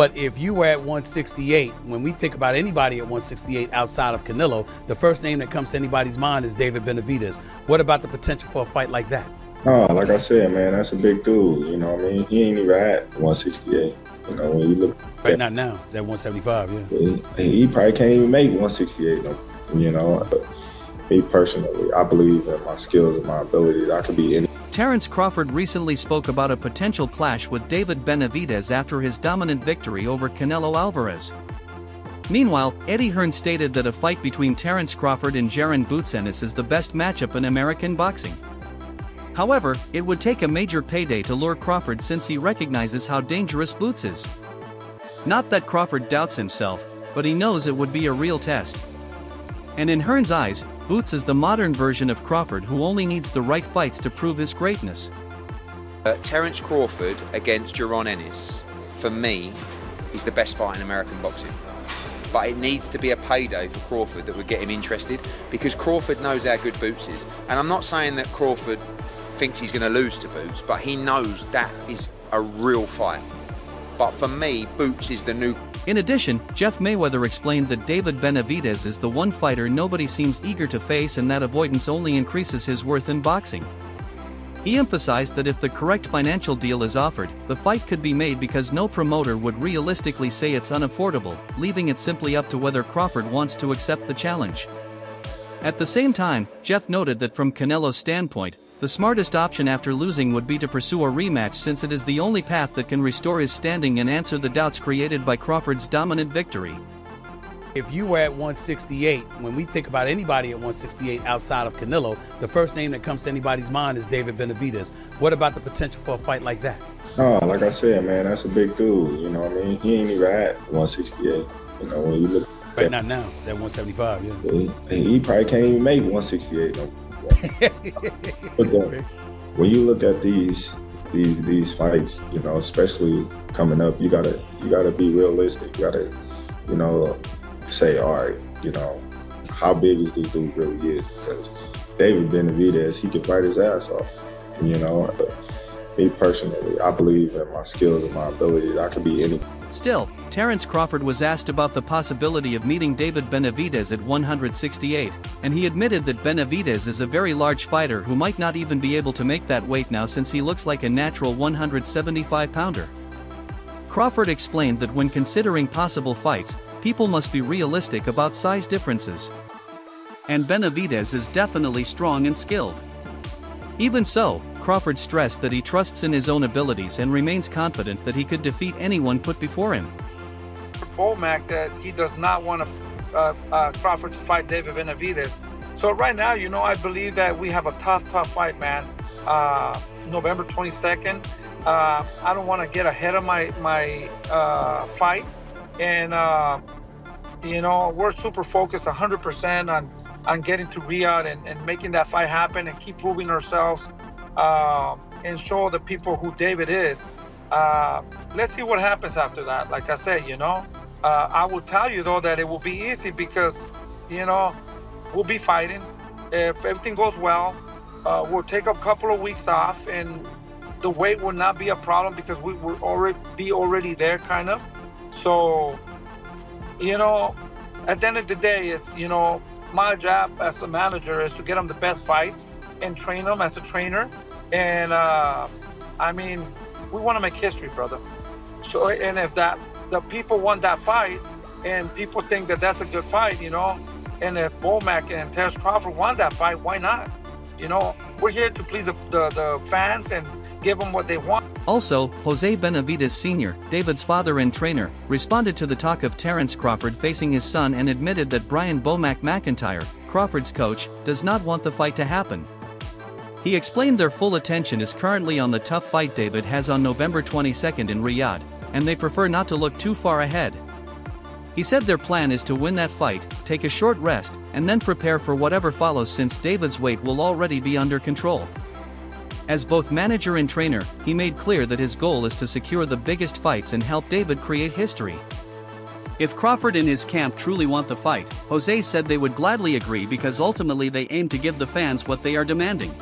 But if you were at 168, when we think about anybody at 168 outside of Canelo, the first name that comes to anybody's mind is David Benavidez. What about the potential for a fight like that? Oh, like I said, man, that's a big dude. You know what I mean? He ain't even at 168. You know, when you look right, not now. It's at 175, yeah. He probably can't even make 168, you know. But me personally, I believe in my skills and my abilities. I could be any. Terence Crawford recently spoke about a potential clash with David Benavidez after his dominant victory over Canelo Alvarez. Meanwhile, Eddie Hearn stated that a fight between Terence Crawford and Jaron Boots Ennis is the best matchup in American boxing. However, it would take a major payday to lure Crawford since he recognizes how dangerous Boots is. Not that Crawford doubts himself, but he knows it would be a real test. And in Hearn's eyes, Boots is the modern version of Crawford who only needs the right fights to prove his greatness. Terence Crawford against Jaron Ennis, for me, is the best fight in American boxing. But it needs to be a payday for Crawford that would get him interested, because Crawford knows how good Boots is. And I'm not saying that Crawford thinks he's going to lose to Boots, but he knows that is a real fight. But for me, Boots is the new. In addition, Jeff Mayweather explained that David Benavidez is the one fighter nobody seems eager to face, and that avoidance only increases his worth in boxing. He emphasized that if the correct financial deal is offered, the fight could be made because no promoter would realistically say it's unaffordable, leaving it simply up to whether Crawford wants to accept the challenge. At the same time, Jeff noted that from Canelo's standpoint, the smartest option after losing would be to pursue a rematch, since it is the only path that can restore his standing and answer the doubts created by Crawford's dominant victory. If you were at 168, when we think about anybody at 168 outside of Canelo, the first name that comes to anybody's mind is David Benavidez. What about the potential for a fight like that? Oh, like I said, man, that's a big dude. You know what I mean? He ain't even at 168. You know, when you look. Right, not now. It's at 175, yeah. He probably can't even make 168. But when you look at these fights, you know, especially coming up, you gotta be realistic. You gotta, you know, say, all right, you know, how big is this dude really is? Because David Benavidez, he can fight his ass off. You know, me personally, I believe in my skills and my abilities. I could be any. Still, Terence Crawford was asked about the possibility of meeting David Benavidez at 168, and he admitted that Benavidez is a very large fighter who might not even be able to make that weight now, since he looks like a natural 175-pounder. Crawford explained that when considering possible fights, people must be realistic about size differences. And Benavidez is definitely strong and skilled. Even so, Crawford stressed that he trusts in his own abilities and remains confident that he could defeat anyone put before him. Mac, that he does not want Crawford to fight David Benavidez. So right now, you know, I believe that we have a tough fight, man. November 22nd. I don't want to get ahead of my fight, and you know, we're super focused 100% on getting to Riyadh and making that fight happen and keep proving ourselves and show the people who David is. Let's see what happens after that. Like I said, you know, I will tell you though that it will be easy because, you know, we'll be fighting. If everything goes well, we'll take a couple of weeks off, and the weight will not be a problem because we will already there, kind of. So, you know, at the end of the day, it's, you know, my job as a manager is to get them the best fights and train them as a trainer. And I mean, we want to make history, brother. So, and if the people want that fight, and people think that that's a good fight, you know, and if Mac and Terence Crawford want that fight, why not? You know, we're here to please the fans and give them what they want. Also, Jose Benavidez Sr., David's father and trainer, responded to the talk of Terence Crawford facing his son and admitted that Brian Bomac McIntyre, Crawford's coach, does not want the fight to happen. He explained their full attention is currently on the tough fight David has on November 22nd in Riyadh, and they prefer not to look too far ahead. He said their plan is to win that fight, take a short rest, and then prepare for whatever follows, since David's weight will already be under control. As both manager and trainer, he made clear that his goal is to secure the biggest fights and help David create history. If Crawford and his camp truly want the fight, Jose said they would gladly agree because ultimately they aim to give the fans what they are demanding.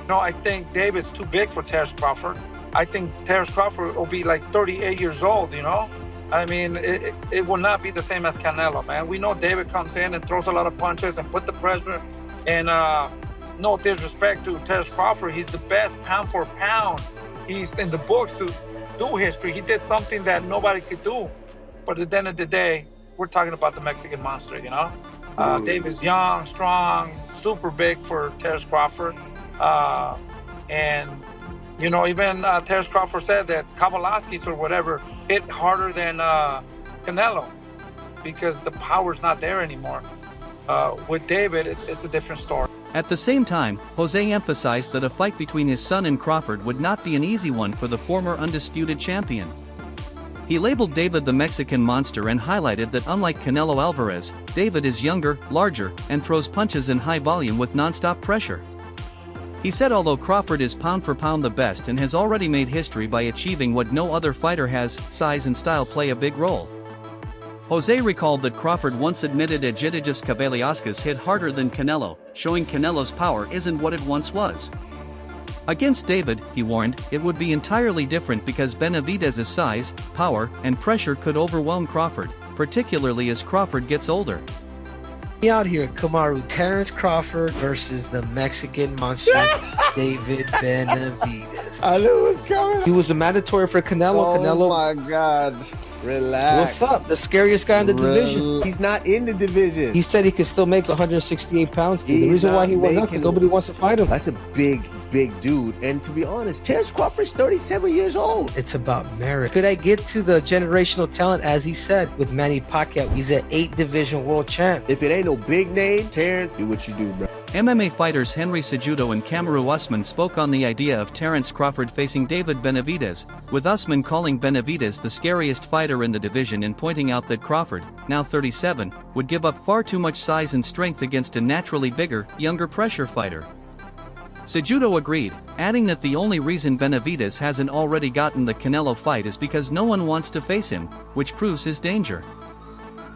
No, I think David's too big for Terence Crawford. I think Terence Crawford will be like 38 years old, you know? I mean, it will not be the same as Canelo, man. We know David comes in and throws a lot of punches and put the pressure. And no disrespect to Terence Crawford, he's the best pound for pound. He's in the books to do history. He did something that nobody could do. But at the end of the day, we're talking about the Mexican monster, you know? David's young, strong, super big for Terence Crawford. And, you know, even Terence Crawford said that Kowalski's or whatever hit harder than Canelo because the power's not there anymore. With David, it's a different story. At the same time, Jose emphasized that a fight between his son and Crawford would not be an easy one for the former undisputed champion. He labeled David the Mexican monster and highlighted that unlike Canelo Alvarez, David is younger, larger, and throws punches in high volume with non-stop pressure. He said although Crawford is pound for pound the best and has already made history by achieving what no other fighter has, size and style play a big role. Jose recalled that Crawford once admitted Egidijus Kavaliauskas hit harder than Canelo, showing Canelo's power isn't what it once was. Against David, he warned, it would be entirely different because Benavidez's size, power, and pressure could overwhelm Crawford, particularly as Crawford gets older. Out here, Kamaru, Terence Crawford versus the Mexican monster, David Benavidez. I knew it was coming. He was the mandatory for Canelo. Oh my God. Relax. What's up? The scariest guy in the division. He's not in the division. He said he could still make 168 pounds. The reason why he went up is nobody wants to fight him. That's a big dude. And to be honest, Terence Crawford's 37 years old. It's about merit. Could I get to the generational talent, as he said, with Manny Pacquiao? He's an 8-division world champ. If it ain't no big name, Terence, do what you do, bro. MMA fighters Henry Cejudo and Kamaru Usman spoke on the idea of Terence Crawford facing David Benavidez, with Usman calling Benavidez the scariest fighter in the division and pointing out that Crawford, now 37, would give up far too much size and strength against a naturally bigger, younger pressure fighter. Cejudo agreed, adding that the only reason Benavidez hasn't already gotten the Canelo fight is because no one wants to face him, which proves his danger.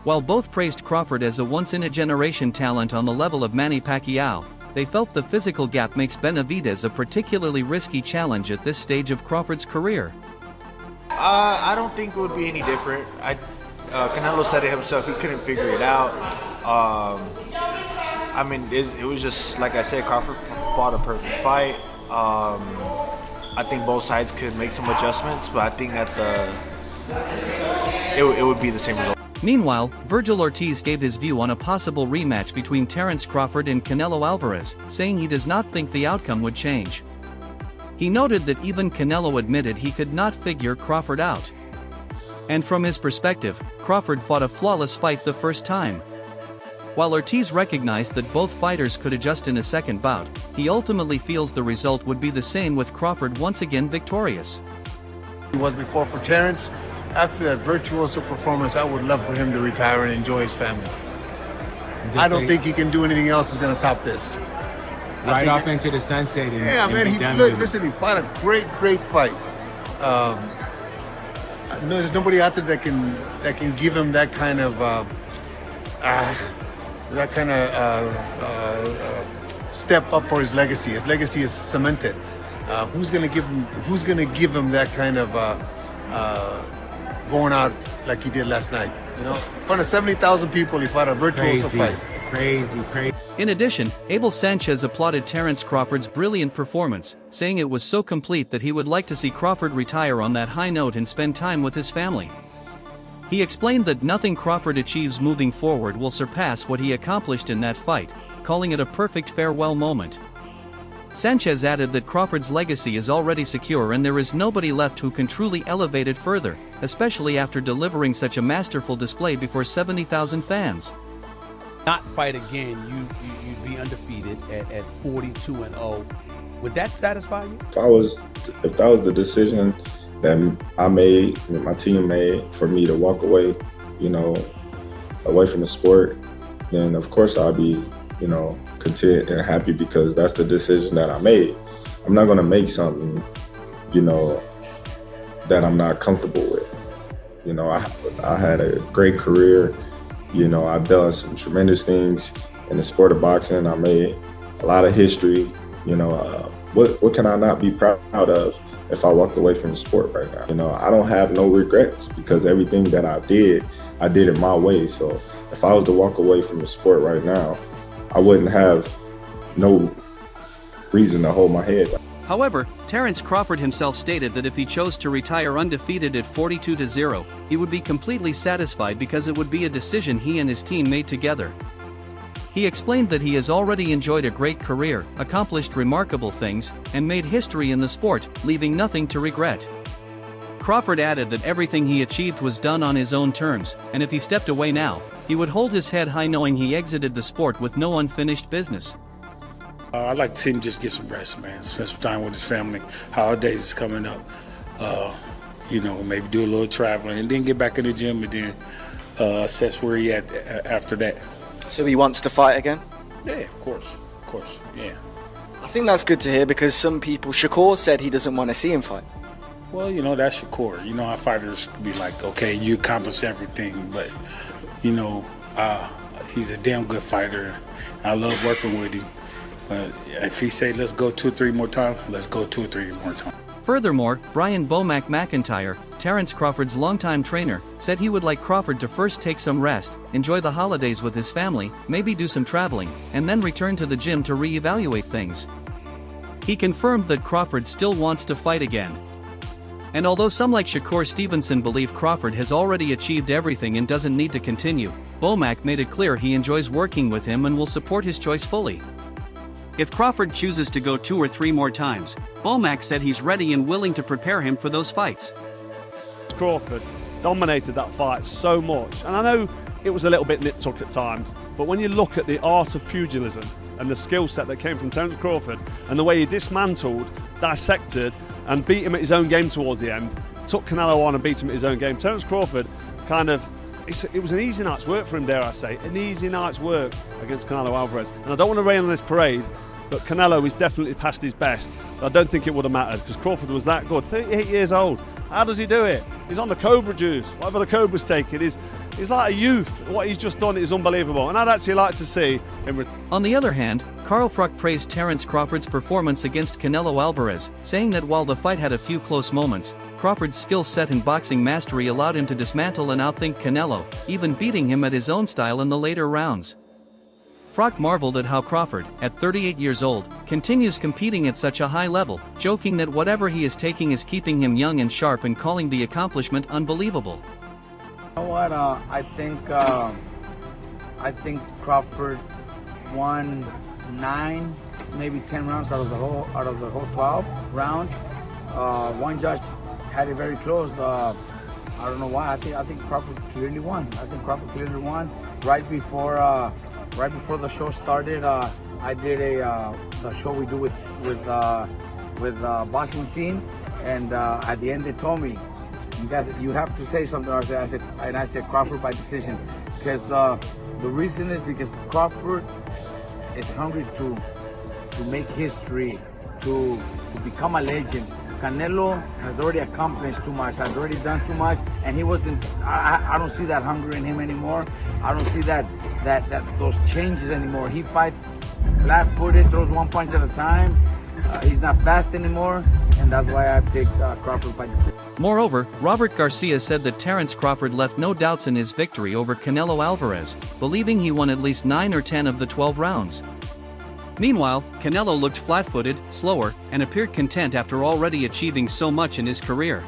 While both praised Crawford as a once-in-a-generation talent on the level of Manny Pacquiao, they felt the physical gap makes Benavidez a particularly risky challenge at this stage of Crawford's career. I don't think it would be any different. Canelo said it himself, he couldn't figure it out. I mean, it was just, like I said, Crawford fought a perfect fight. I think both sides could make some adjustments, but I think that it would be the same result. Meanwhile, Virgil Ortiz gave his view on a possible rematch between Terence Crawford and Canelo Alvarez, saying he does not think the outcome would change. He noted that even Canelo admitted he could not figure Crawford out. And from his perspective, Crawford fought a flawless fight the first time. While Ortiz recognized that both fighters could adjust in a second bout, he ultimately feels the result would be the same with Crawford once again victorious. He was before for Terence. After that virtuoso performance, I would love for him to retire and enjoy his family. I don't think he can do anything else that's going to top this. Right off into the sunset. Yeah, man. Listen, he fought a great fight. No, there's nobody out there that can give him that kind of step up for his legacy. His legacy is cemented. Who's going to give him that kind of going out like he did last night? You know, in front of 70,000 people, he fought a virtuoso fight. Crazy. In addition, Abel Sanchez applauded Terence Crawford's brilliant performance, saying it was so complete that he would like to see Crawford retire on that high note and spend time with his family. He explained that nothing Crawford achieves moving forward will surpass what he accomplished in that fight, calling it a perfect farewell moment. Sanchez added that Crawford's legacy is already secure and there is nobody left who can truly elevate it further, especially after delivering such a masterful display before 70,000 fans. Not fight again, you'd be undefeated at 42-0. Would that satisfy you? If that was the decision that I made, that my team made, for me to walk away, away from the sport, then of course I'll be, content and happy because that's the decision that I made. I'm not gonna make something, that I'm not comfortable with. I had a great career. I've done some tremendous things in the sport of boxing. I made a lot of history. What can I not be proud of? if I walked away from the sport right now. You know, I don't have no regrets because everything that I did it my way. So if I was to walk away from the sport right now, I wouldn't have no reason to hold my head. However, Terence Crawford himself stated that if he chose to retire undefeated at 42-0, he would be completely satisfied because it would be a decision he and his team made together. He explained that he has already enjoyed a great career, accomplished remarkable things, and made history in the sport, leaving nothing to regret. Crawford added that everything he achieved was done on his own terms, and if he stepped away now, he would hold his head high knowing he exited the sport with no unfinished business. I'd like to see him just get some rest, man. Spend some time with his family. Holidays is coming up. You know, maybe do a little traveling and then get back in the gym and then assess where he at after that. So he wants to fight again? Yeah, of course, yeah. I think that's good to hear because some people, Shakur said he doesn't want to see him fight. Well, you know, that's Shakur. You know how fighters be like, okay, you accomplish everything, but, you know, he's a damn good fighter. I love working with him. But if he say, let's go 2 or 3 more times, let's go 2 or 3 more times. Furthermore, Brian "Bomac" McIntyre, Terence Crawford's longtime trainer, said he would like Crawford to first take some rest, enjoy the holidays with his family, maybe do some traveling, and then return to the gym to re-evaluate things. He confirmed that Crawford still wants to fight again. And although some like Shakur Stevenson believe Crawford has already achieved everything and doesn't need to continue, Bomac made it clear he enjoys working with him and will support his choice fully. If Crawford chooses to go 2 or 3 more times, Bomac said he's ready and willing to prepare him for those fights. Crawford dominated that fight so much, and I know it was a little bit nip-tuck at times, but when you look at the art of pugilism and the skill set that came from Terence Crawford and the way he dismantled, dissected and beat him at his own game towards the end, took Canelo on and beat him at his own game. Terence Crawford it was an easy night's work for him, dare I say, an easy night's work against Canelo Alvarez. And I don't want to rain on this parade, but Canelo is definitely past his best. I don't think it would have mattered because Crawford was that good. 38 years old. How does he do it? He's on the Cobra juice. Whatever the Cobra's taking, he's like a youth. What he's just done is unbelievable. And I'd actually like to see him. On the other hand, Carl Fruck praised Terence Crawford's performance against Canelo Alvarez, saying that while the fight had a few close moments, Crawford's skill set and boxing mastery allowed him to dismantle and outthink Canelo, even beating him at his own style in the later rounds. Fruck marveled at how Crawford, at 38 years old, continues competing at such a high level, joking that whatever he is taking is keeping him young and sharp and calling the accomplishment unbelievable. You know what? I think Crawford won 9, maybe 10 rounds out of the whole 12 rounds. One judge had it very close. I don't know why. I think Crawford clearly won. Right before the show started. I did the show we do with Boxing Scene, and at the end they told me, you have to say something. I said Crawford by decision, because the reason is because Crawford is hungry to make history, to become a legend. Canelo has already accomplished too much, has already done too much, and he wasn't. I don't see that hunger in him anymore. I don't see those changes anymore. He fights flat-footed, throws one punch at a time. He's not fast anymore, and that's why I picked Crawford by decision. Moreover, Robert Garcia said that Terence Crawford left no doubts in his victory over Canelo Alvarez, believing he won at least 9 or 10 of the 12 rounds. Meanwhile, Canelo looked flat-footed, slower, and appeared content after already achieving so much in his career.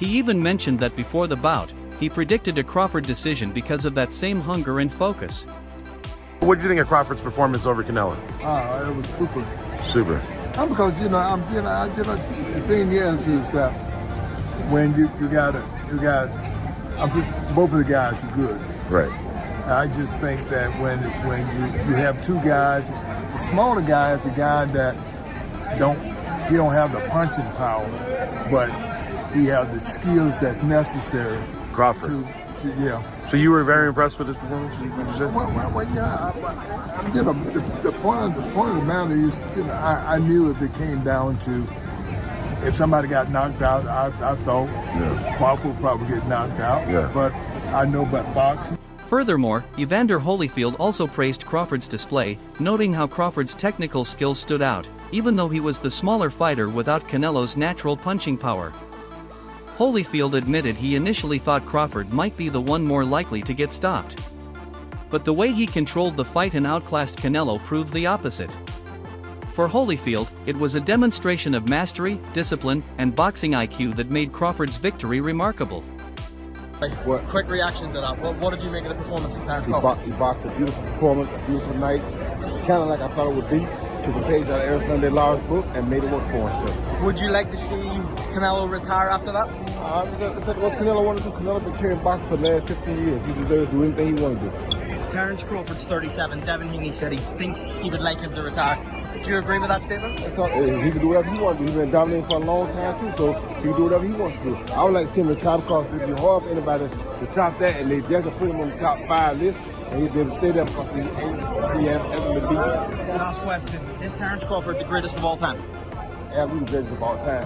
He even mentioned that before the bout, he predicted a Crawford decision because of that same hunger and focus. What did you think of Crawford's performance over Canelo? It was super. Super. Because the thing is that when both of the guys are good. Right. I just think that when you have 2 guys, the smaller guy is a guy that don't have the punching power, but he has the skills that's necessary. Crawford. Yeah. So you were very impressed with his performance? The point of the matter is, I knew if it came down to if somebody got knocked out, I thought Crawford would probably get knocked out. Yeah. But I know about boxing. Furthermore, Evander Holyfield also praised Crawford's display, noting how Crawford's technical skills stood out. even though he was the smaller fighter without Canelo's natural punching power. Holyfield admitted he initially thought Crawford might be the one more likely to get stopped. But the way he controlled the fight and outclassed Canelo proved the opposite. For Holyfield, it was a demonstration of mastery, discipline, and boxing IQ that made Crawford's victory remarkable. What? Quick reaction to that. What did you make of the performance of Terence Crawford? He boxed a beautiful performance, a beautiful night. Kind of like I thought it would be. Took a page out of Eric Sunday Law's book and made it work for himself. Would you like to see Canelo retire after that? I said what Canelo wanted to do. Canelo been carrying boxing for the last 15 years. He deserves to do anything he wanted to do. Terence Crawford's 37. Devin Haney said he thinks he would like him to retire. Do you agree with that statement? He can do whatever he wants to do. He's been dominating for a long time too, so he can do whatever he wants to do. I would like to see him retire because it would be hard for anybody to top that, and they just put him on the top 5 list, and he's been stay there because he hasn't been beaten. Last question. Is Terence Crawford the greatest of all time? Absolutely the greatest of all time.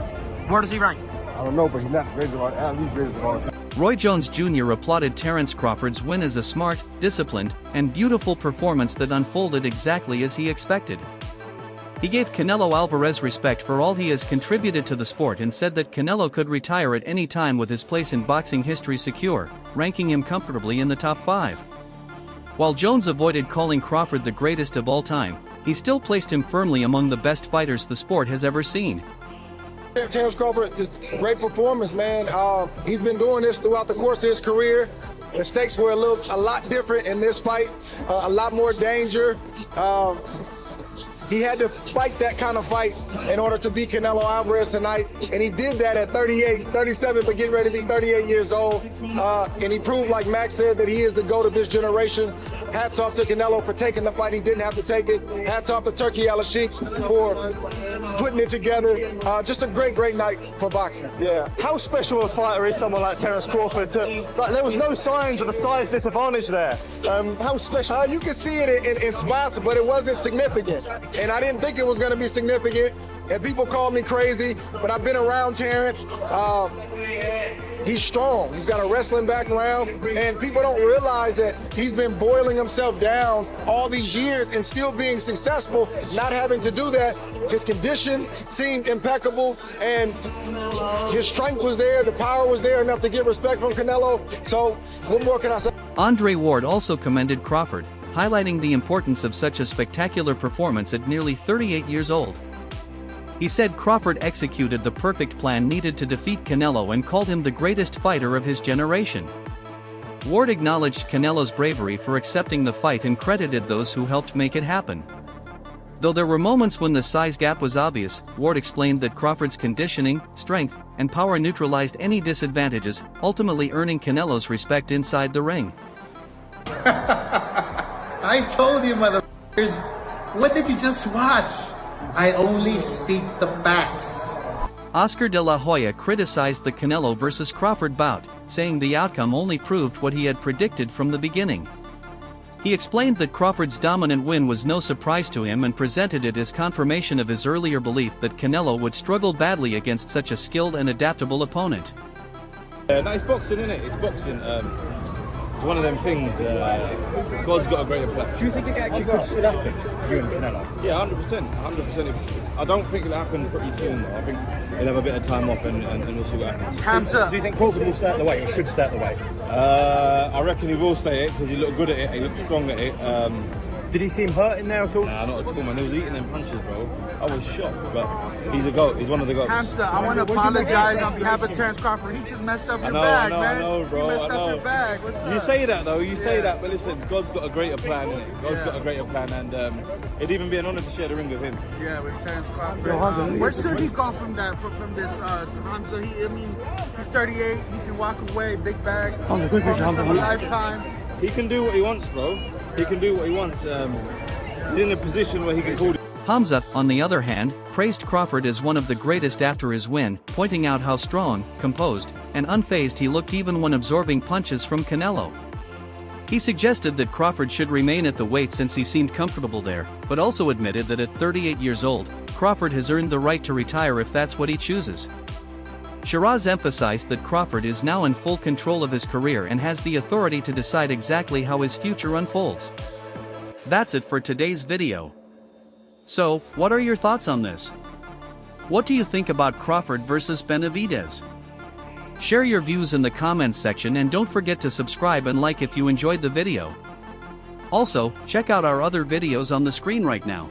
Where does he rank? I don't know, but he's not the greatest of all time. Absolutely greatest of all time. Roy Jones Jr. applauded Terence Crawford's win as a smart, disciplined, and beautiful performance that unfolded exactly as he expected. He gave Canelo Alvarez respect for all he has contributed to the sport and said that Canelo could retire at any time with his place in boxing history secure, ranking him comfortably in the top 5. While Jones avoided calling Crawford the greatest of all time, he still placed him firmly among the best fighters the sport has ever seen. Terence Crawford, great performance, man. He's been doing this throughout the course of his career. The stakes were a lot different in this fight, a lot more danger. He had to fight that kind of fight in order to beat Canelo Alvarez tonight, and he did that at 37, but getting ready to be 38 years old. And he proved, like Max said, that he is the GOAT of this generation. Hats off to Canelo for taking the fight. He didn't have to take it. Hats off to Turkey Al-Sheikh for putting it together. Just a great, great night for boxing. Yeah. How special a fighter is someone like Terence Crawford? There was no signs of a size disadvantage there. How special? You can see it in spots, but it wasn't significant. And I didn't think it was going to be significant. And people call me crazy, but I've been around Terence. He's strong. He's got a wrestling background, and people don't realize that he's been boiling himself down all these years and still being successful, not having to do that. His condition seemed impeccable, and his strength was there, the power was there enough to get respect from Canelo. So what more can I say? Andre Ward also commended Crawford, highlighting the importance of such a spectacular performance at nearly 38 years old. He said Crawford executed the perfect plan needed to defeat Canelo and called him the greatest fighter of his generation. Ward acknowledged Canelo's bravery for accepting the fight and credited those who helped make it happen. Though there were moments when the size gap was obvious, Ward explained that Crawford's conditioning, strength, and power neutralized any disadvantages, ultimately earning Canelo's respect inside the ring. I told you, motherfuckers. What did you just watch? I only speak the facts. Oscar de la Hoya criticized the Canelo vs. Crawford bout, saying the outcome only proved what he had predicted from the beginning. He explained that Crawford's dominant win was no surprise to him and presented it as confirmation of his earlier belief that Canelo would struggle badly against such a skilled and adaptable opponent. No, it's boxing, isn't it? It's boxing. It's one of them things. God's got a greater plan. Do you think it actually could still happen, you and Canelo? Yeah, 100%. 100%. I don't think it'll happen pretty soon, though. I think he'll have a bit of time off and we'll see what happens. Hamza, do you think Crawford will stay at the weight or should stay at the weight? I reckon he will stay it because he looked good at it. He looked strong at it. Did he seem hurt in there at all? Nah, not at all, man. He was eating them punches, bro. I was shocked, but he's a GOAT. He's one of the GOATs. Hamza, I want to apologize on behalf of Terence Crawford. He just messed up your bag, man. I know, bro. He messed up your bag. What's up? You say that, though. You say that, but listen, God's got a greater plan, innit? God's got a greater plan, and it'd even be an honour to share the ring with him. Yeah, with Terence Crawford. Where should he go from that? From this, Hamza? He's 38. He can walk away, big bag. Performance of a lifetime. He can do what he wants, bro. He can do what he wants. He's in a position where he can call. Hamza, on the other hand, praised Crawford as one of the greatest after his win, pointing out how strong, composed, and unfazed he looked even when absorbing punches from Canelo. He suggested that Crawford should remain at the weight since he seemed comfortable there, but also admitted that at 38 years old, Crawford has earned the right to retire if that's what he chooses. Shiraz emphasized that Crawford is now in full control of his career and has the authority to decide exactly how his future unfolds. That's it for today's video. So, what are your thoughts on this? What do you think about Crawford versus Benavidez? Share your views in the comments section and don't forget to subscribe and like if you enjoyed the video. Also, check out our other videos on the screen right now.